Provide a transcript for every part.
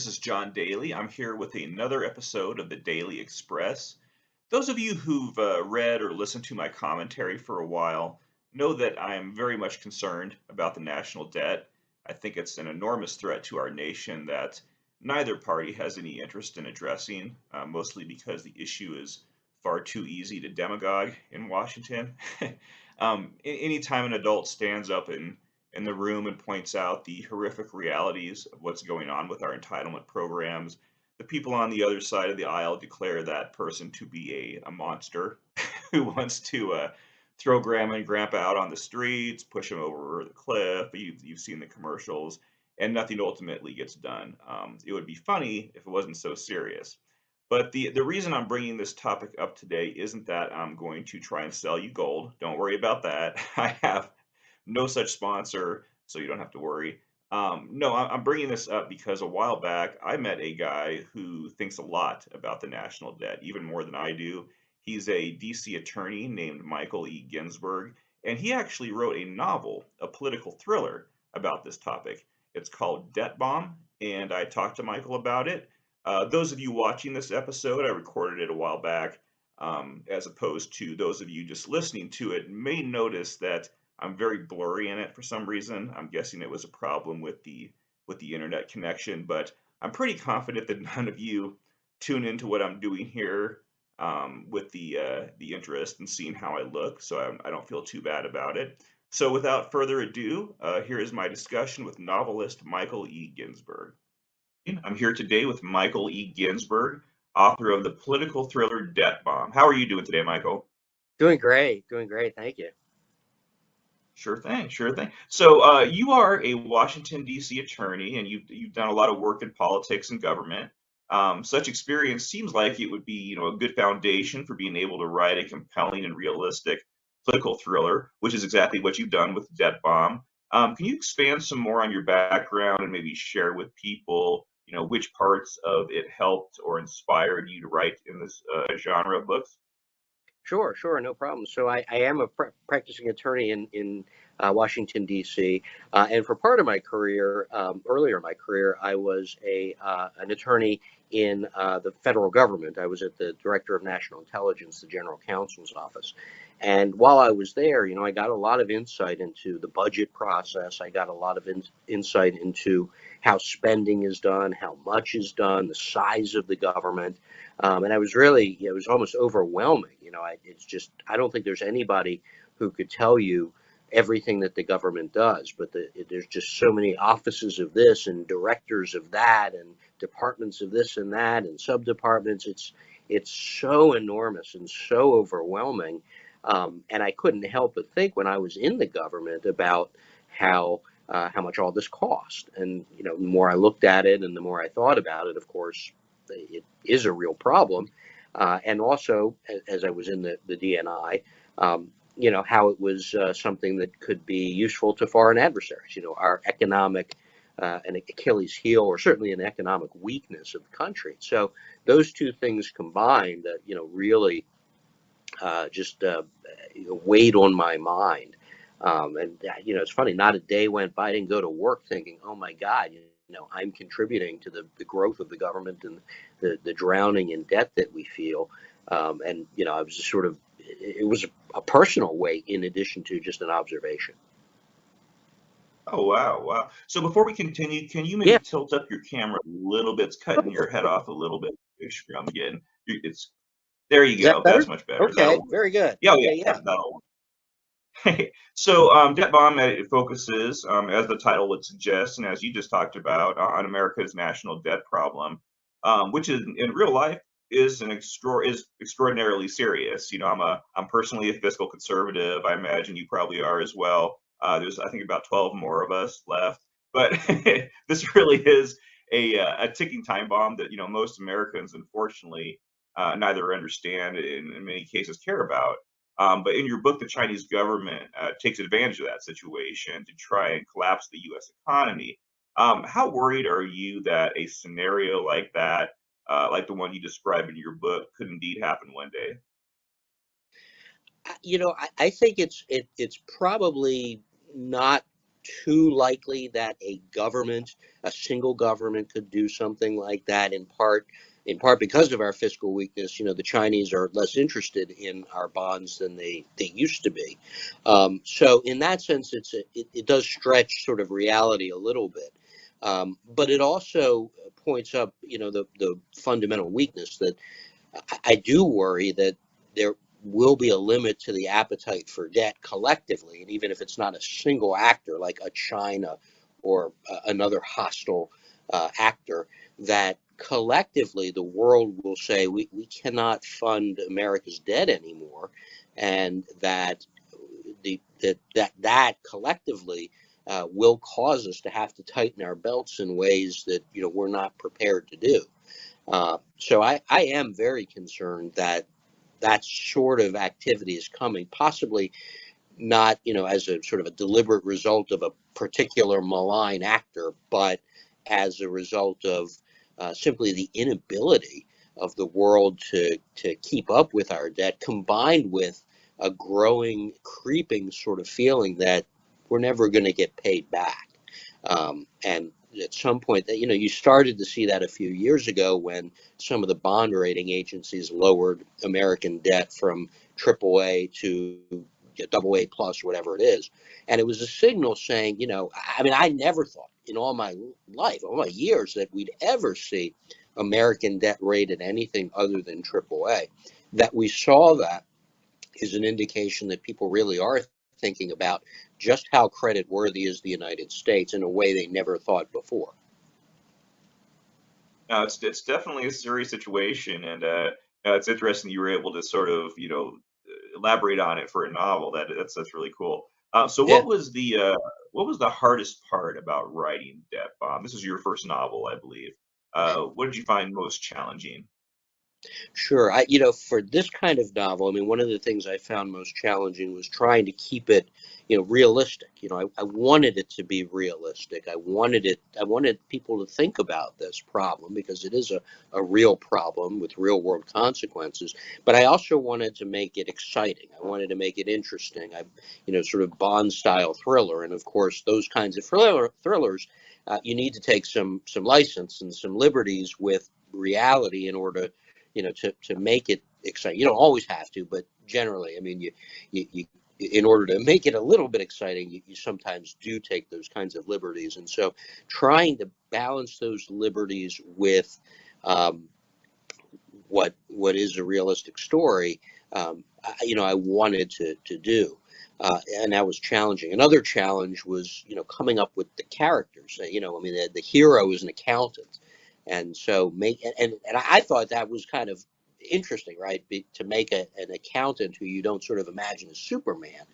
This is John Daly. I'm here with another episode of the Daily Express. Those of you who've read or listened to my commentary for a while know that I am very much concerned about the national debt. I think it's an enormous threat to our nation that neither party has any interest in addressing, mostly because the issue is far too easy to demagogue in Washington. Anytime an adult stands up in the room and points out the horrific realities of what's going on with our entitlement programs, the people on the other side of the aisle declare that person to be a monster who wants to throw grandma and grandpa out on the streets, push them over the cliff. You've seen the commercials, and nothing ultimately gets done. It would be funny if it wasn't so serious. But the reason I'm bringing this topic up today isn't that I'm going to try and sell you gold. Don't worry about that. I have no such sponsor, so you don't have to worry. No, I'm bringing this up because a while back I met a guy who thinks a lot about the national debt, even more than I do. He's a DC attorney named Michael E. Ginsberg, and he actually wrote a novel, a political thriller about this topic. It's called Debt Bomb, and I talked to Michael about it. Those of you watching this episode, I recorded it a while back, as opposed to those of you just listening to it, may notice that I'm very blurry in it for some reason. I'm guessing it was a problem with the internet connection, but I'm pretty confident that none of you tune into what I'm doing here with the interest in seeing how I look, so I don't feel too bad about it. So without further ado, here is my discussion with novelist Michael E. Ginsberg. I'm here today with Michael E. Ginsberg, author of the political thriller Debt Bomb. How are you doing today, Michael? Doing great, doing great. Thank you. Sure thing, sure thing. So you are a Washington D.C. attorney, and you've done a lot of work in politics and government. Such experience seems like it would be, a good foundation for being able to write a compelling and realistic political thriller, which is exactly what you've done with Debt Bomb. Can you expand some more on your background and maybe share with people, which parts of it helped or inspired you to write in this genre of books? Sure, sure, no problem. So I am a practicing attorney in Washington D.C. And for part of my career, earlier in my career, I was a an attorney in the federal government. I was at the Director of National Intelligence, the General Counsel's office. And while I was there, I got a lot of insight into the budget process. I got a lot of insight into how spending is done, how much is done, the size of the government. And I was really, it was almost overwhelming. It's just, I don't think there's anybody who could tell you everything that the government does, but there's just so many offices of this and directors of that and departments of this and that and sub-departments. It's so enormous and so overwhelming. And I couldn't help but think when I was in the government about how much all this cost. And the more I looked at it and the more I thought about it, of course, it is a real problem. And also, as I was in the DNI, how it was something that could be useful to foreign adversaries. Our economic an Achilles heel, or certainly an economic weakness of the country. So those two things combined, really just weighed on my mind. And it's funny, not a day went by, I didn't go to work thinking, oh my God, I'm contributing to the growth of the government and the drowning in debt that we feel. And I was just sort of, it was a personal weight in addition to just an observation. Oh, wow, wow. So before we continue, can you maybe Yeah, tilt up your camera a little bit? It's cutting your head off a little bit. Make sure I'm getting it's there you is that go. better? That's much better. Okay, That'll work. very good. Yeah, oh, yeah, Yeah, yeah. that'll work. So Debt Bomb it focuses, as the title would suggest, and as you just talked about, on America's national debt problem, which is in real life is extraordinarily serious. I'm personally a fiscal conservative. I imagine you probably are as well. There's I think about 12 more of us left, but this really is a ticking time bomb that most Americans unfortunately neither understand and in many cases care about. But in your book, the Chinese government takes advantage of that situation to try and collapse the U.S. economy. How worried are you that a scenario like that, like the one you describe in your book, could indeed happen one day? I think it's probably not. too likely that a single government could do something like that, in part because of our fiscal weakness. The Chinese are less interested in our bonds than they used to be. So in that sense, it does stretch sort of reality a little bit. But it also points up, the fundamental weakness that I do worry that there will be a limit to the appetite for debt collectively, and even if it's not a single actor like a China or another hostile actor, that collectively the world will say we cannot fund America's debt anymore, and that collectively will cause us to have to tighten our belts in ways that we're not prepared to do. So I am very concerned that that sort of activity is coming, possibly not, as a sort of a deliberate result of a particular malign actor, but as a result of simply the inability of the world to keep up with our debt, combined with a growing, creeping sort of feeling that we're never going to get paid back. And at some point, that you started to see that a few years ago when some of the bond rating agencies lowered American debt from AAA to double A plus, whatever it is. And it was a signal saying, I mean, I never thought in all my life, all my years, that we'd ever see American debt rated anything other than AAA. That we saw that is an indication that people really are thinking about just how credit worthy is the United States in a way they never thought before. No, it's definitely a serious situation, and it's interesting you were able to sort of elaborate on it for a novel. That's really cool. So Yeah. what was the hardest part about writing Death Bomb? This is your first novel, I believe. What did you find most challenging? Sure. For this kind of novel, I mean, one of the things I found most challenging was trying to keep it, realistic. I wanted it to be realistic. I wanted people to think about this problem because it is a real problem with real world consequences. But I also wanted to make it exciting. I wanted to make it interesting. Sort of Bond style thriller. And of course, those kinds of thrillers, you need to take some license and some liberties with reality in order to make it exciting. You don't always have to, but generally, I mean, you in order to make it a little bit exciting, you sometimes do take those kinds of liberties. And so trying to balance those liberties with um, what is a realistic story, I wanted to do. And that was challenging. Another challenge was, coming up with the characters. I mean, the hero is an accountant, and so and I thought that was kind of interesting, right? To make an accountant who you don't sort of imagine as Superman,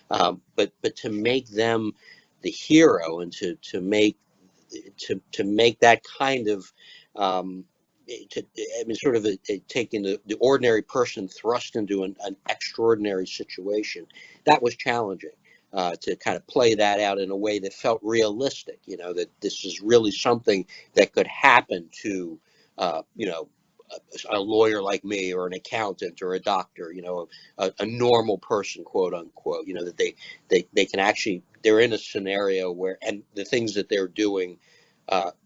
but to make them the hero and to make that kind of um, I mean, sort of taking the ordinary person thrust into an extraordinary situation. That was challenging to kind of play that out in a way that felt realistic. That this is really something that could happen to, a lawyer like me, or an accountant, or a doctor. A normal person, quote unquote. That they can actually, they're in a scenario where, and the things that they're doing,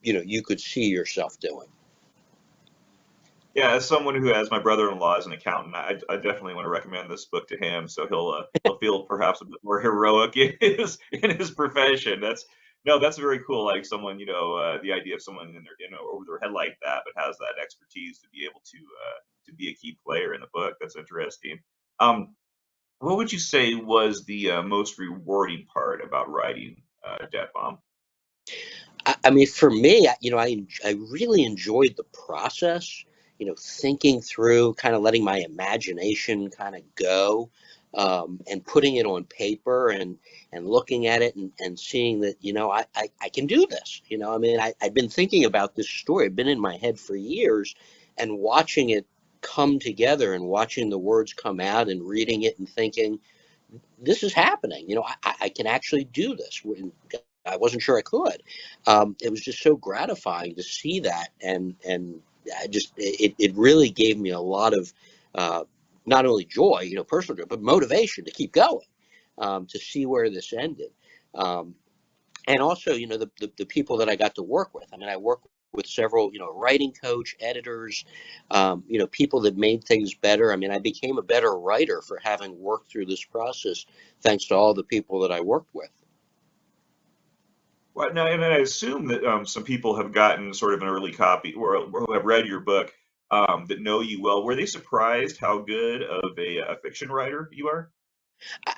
you could see yourself doing. Yeah, as someone who has my brother-in-law as an accountant, I definitely want to recommend this book to him, so he'll feel perhaps a bit more heroic in his profession. That's no, that's very cool. Like someone, the idea of someone in their over their head like that, but has that expertise to be able to be a key player in the book. That's interesting. Um, what would you say was the most rewarding part about writing Death Bomb? I mean, for me, I really enjoyed the process. Thinking through, kind of letting my imagination kind of go, and putting it on paper, and looking at it, and seeing that I can do this. I mean, I've been thinking about this story. It's been in my head for years, and watching it come together, and watching the words come out, and reading it, and thinking, this is happening. I can actually do this. I wasn't sure I could. It was just so gratifying to see that, and it really gave me a lot of uh, not only joy, personal joy, but motivation to keep going, to see where this ended. Um, and also, the people that I got to work with. I mean, I work with several, writing coach, editors, people that made things better. I mean, I became a better writer for having worked through this process, thanks to all the people that I worked with. Well, now, and I assume that some people have gotten sort of an early copy or who have read your book that know you well. Were they surprised how good of a fiction writer you are?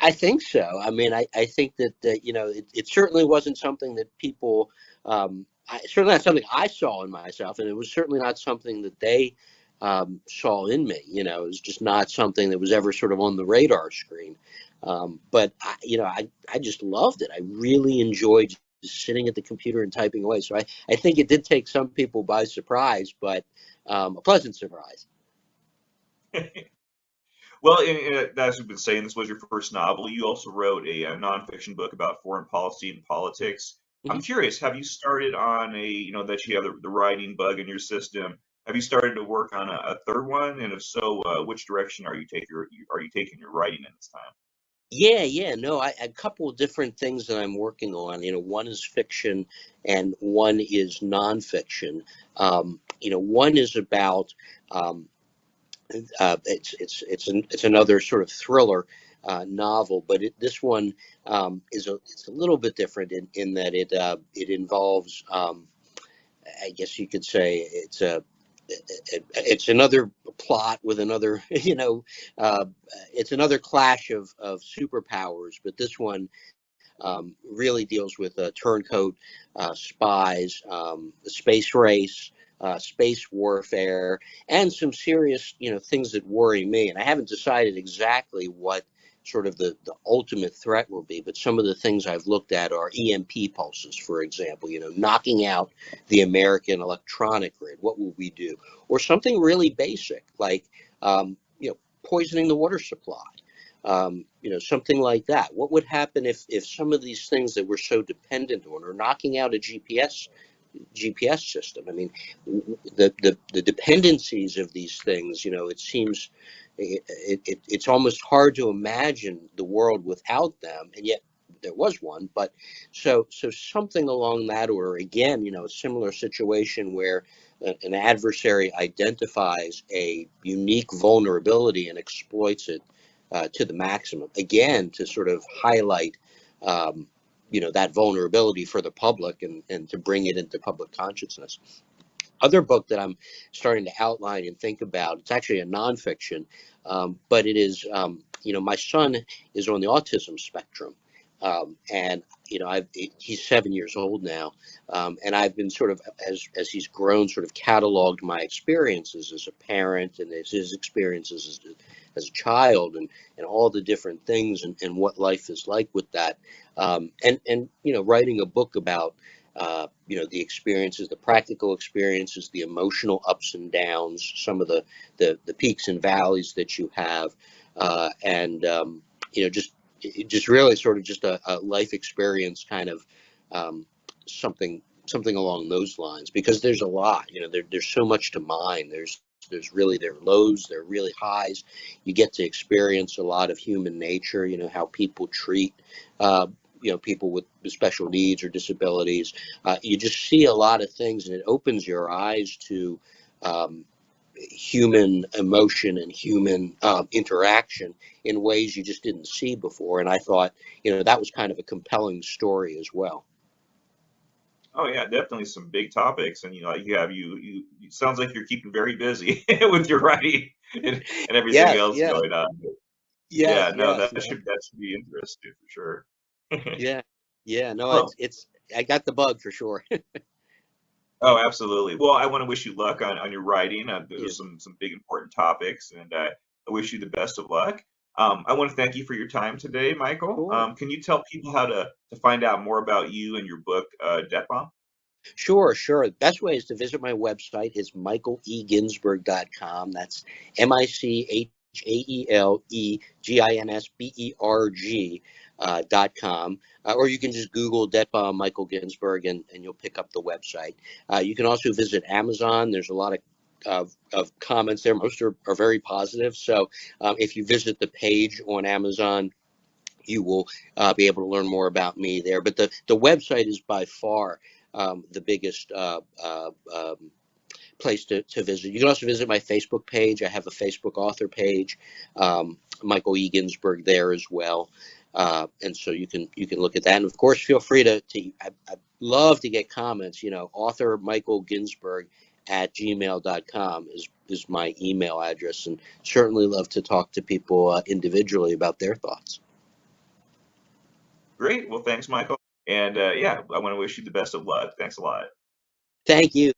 I think so. I mean, I think that it certainly wasn't something that people, certainly not something I saw in myself, and it was certainly not something that they saw in me. It was just not something that was ever sort of on the radar screen. But I just loved it. I really enjoyed just sitting at the computer and typing away. So I think it did take some people by surprise, but a pleasant surprise. Well, as we've been saying, this was your first novel. You also wrote a nonfiction book about foreign policy and politics. I'm Mhm. curious, have you started on that you have the writing bug in your system? Have you started to work on a third one? And if so, which direction are you taking your writing in this time? Yeah, yeah, no, a couple of different things that I'm working on. One is fiction and one is nonfiction. One is about it's another sort of thriller novel, but this one it's a little bit different in that it involves I guess you could say it's another plot with another it's another clash of superpowers, but this one really deals with turncoat spies, the space race, space warfare, and some serious, things that worry me. And I haven't decided exactly what sort of the ultimate threat will be, but some of the things I've looked at are EMP pulses, for example, knocking out the American electronic grid. What will we do? Or something really basic like, poisoning the water supply, something like that. What would happen if some of these things that we're so dependent on are knocking out a GPS system? I mean, the dependencies of these things, it seems it's almost hard to imagine the world without them, and yet there was one. But so something along that order. Again, a similar situation where an adversary identifies a unique vulnerability and exploits it to the maximum. Again, to sort of highlight, that vulnerability for the public and to bring it into public consciousness. Other book that I'm starting to outline and think about, it's actually a nonfiction, but it is, my son is on the autism spectrum. And he's 7 years old now, and I've been sort of as he's grown, sort of cataloged my experiences as a parent and his experiences as a child, and all the different things and what life is like with that, and writing a book about the experiences, the practical experiences, the emotional ups and downs, some of the peaks and valleys that you have, and just really sort of just a life experience kind of, something along those lines, because there's a lot, there's so much to mine. There's really, there are lows, there are really highs. You get to experience a lot of human nature, how people treat uh, people with special needs or disabilities. You just see a lot of things, and it opens your eyes to um, human emotion and human interaction in ways you just didn't see before. And I thought, that was kind of a compelling story as well. Oh yeah, definitely some big topics, and it sounds like you're keeping very busy with your writing and everything Yes, else yes, going on. Yeah, yes, no, yes, that should be interesting for sure. yeah, yeah. No, Well, it's I got the bug for sure. oh, absolutely. Well, I want to wish you luck on your writing. Yeah, There's some big important topics, and I wish you the best of luck. I want to thank you for your time today, Michael. sure. Can you tell people how to find out more about you and your book, Debt Bomb? Sure, sure. The best way is to visit my website. It's michaeleginsberg.com. That's MichaelEginsberg, or you can just Google Debt Bomb Michael Ginsberg, and you'll pick up the website. You can also visit Amazon. There's a lot of comments there. Most are very positive. So if you visit the page on Amazon, you will be able to learn more about me there. But the website is by far the biggest place to visit. You can also visit my Facebook page. I have a Facebook author page, Michael E. Ginsberg there as well. And so you can look at that. And of course, feel free I'd love to get comments. Author Michael Ginsberg at gmail.com is my email address, and certainly love to talk to people individually about their thoughts. Great. Well, thanks, Michael. And yeah, I want to wish you the best of luck. Thanks a lot. Thank you.